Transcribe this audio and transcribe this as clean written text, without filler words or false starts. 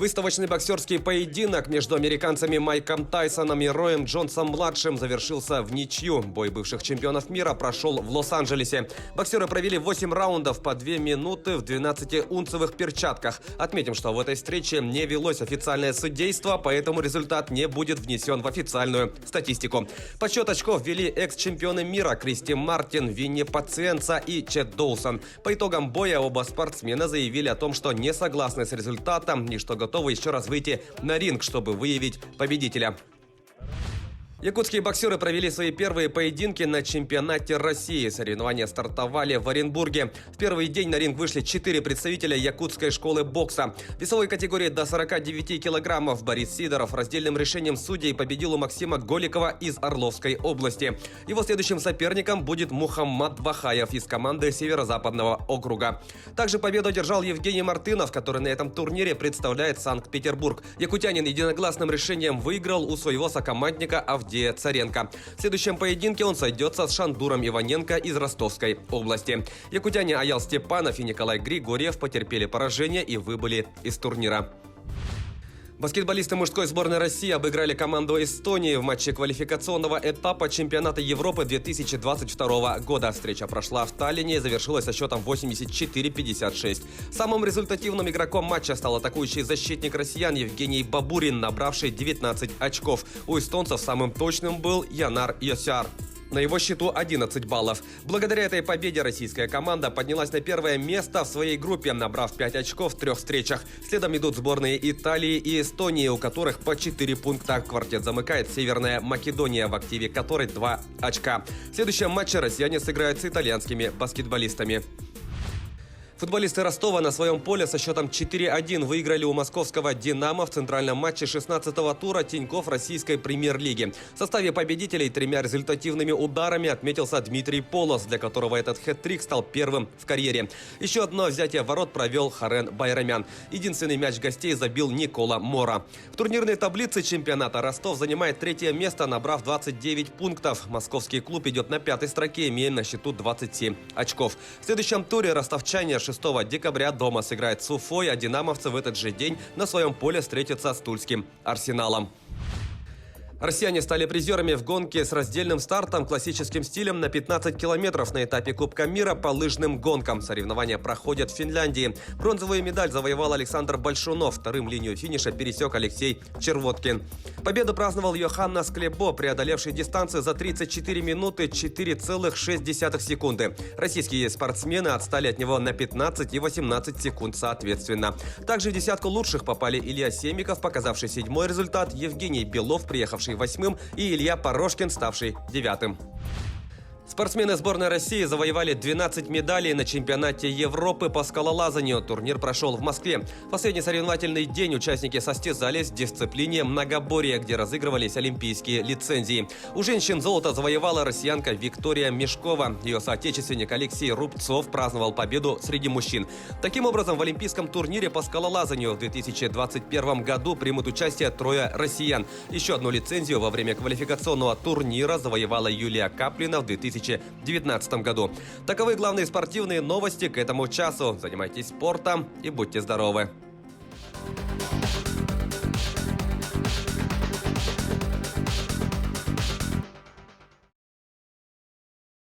Выставочный боксерский поединок между американцами Майком Тайсоном и Роем Джонсом-младшим завершился в ничью. Бой бывших чемпионов мира прошел в Лос-Анджелесе. Боксеры провели 8 раундов по 2 минуты в 12-унцевых перчатках. Отметим, что в этой встрече не велось официальное судейство, поэтому результат не будет внесен в официальную статистику. Подсчет очков вели экс-чемпионы мира Кристи Мартин, Винни Пациенца и Чет Доусон. По итогам боя оба спортсмена заявили о том, что не согласны с результатом и что готовы еще раз выйти на ринг, чтобы выявить победителя. Якутские боксеры провели свои первые поединки на чемпионате России. Соревнования стартовали в Оренбурге. В первый день на ринг вышли 4 представителя якутской школы бокса. В весовой категории до 49 килограммов Борис Сидоров раздельным решением судей победил у Максима Голикова из Орловской области. Его следующим соперником будет Мухаммад Бахаев из команды Северо-Западного округа. Также победу одержал Евгений Мартынов, который на этом турнире представляет Санкт-Петербург. Якутянин единогласным решением выиграл у своего сокомандника Авдея Царенко. В следующем поединке он сойдется с Шандуром Иваненко из Ростовской области. Якутяне Аял Степанов и Николай Григорьев потерпели поражение и выбыли из турнира. Баскетболисты мужской сборной России обыграли команду Эстонии в матче квалификационного этапа чемпионата Европы 2022 года. Встреча прошла в Таллине и завершилась со счетом 84-56. Самым результативным игроком матча стал атакующий защитник россиян Евгений Бабурин, набравший 19 очков. У эстонцев самым точным был Янар Йосяр. На его счету 11 баллов. Благодаря этой победе российская команда поднялась на первое место в своей группе, набрав 5 очков в 3 встречах. Следом идут сборные Италии и Эстонии, у которых по 4 пункта. Квартет замыкает Северная Македония, в активе которой 2 очка. В следующем матче россияне сыграют с итальянскими баскетболистами. Футболисты Ростова на своем поле со счетом 4-1 выиграли у московского «Динамо» в центральном матче 16-го тура Тинькофф российской премьер-лиги. В составе победителей 3 результативными ударами отметился Дмитрий Полос, для которого этот хэт-трик стал первым в карьере. Еще одно взятие ворот провел Харен Байрамян. Единственный мяч гостей забил Никола Мора. В турнирной таблице чемпионата Ростов занимает 3-е место, набрав 29 пунктов. Московский клуб идет на 5-й строке, имея на счету 27 очков. В следующем туре ростовчане 6 декабря дома сыграет с Уфой, а динамовцы в этот же день на своем поле встретятся с Тульским Арсеналом. Россияне стали призерами в гонке с раздельным стартом классическим стилем на 15 километров на этапе Кубка мира по лыжным гонкам. Соревнования проходят в Финляндии. Бронзовую медаль завоевал Александр Большунов. Вторым линию финиша пересек Алексей Червоткин. Победу праздновал Йоханнес Клебо, преодолевший дистанцию за 34 минуты 4,6 секунды. Российские спортсмены отстали от него на 15 и 18 секунд соответственно. Также в десятку лучших попали Илья Семиков, показавший 7-й результат, Евгений Белов, приехавший 8-м, и Илья Порошкин, ставший 9-м. Спортсмены сборной России завоевали 12 медалей на чемпионате Европы по скалолазанию. Турнир прошел в Москве. В последний соревновательный день участники состязались в дисциплине многоборья, где разыгрывались олимпийские лицензии. У женщин золото завоевала россиянка Виктория Мешкова. Ее соотечественник Алексей Рубцов праздновал победу среди мужчин. Таким образом, в олимпийском турнире по скалолазанию в 2021 году примут участие 3 россиян. Еще одну лицензию во время квалификационного турнира завоевала Юлия Каплина в 2019 году. Таковы главные спортивные новости к этому часу. Занимайтесь спортом и будьте здоровы!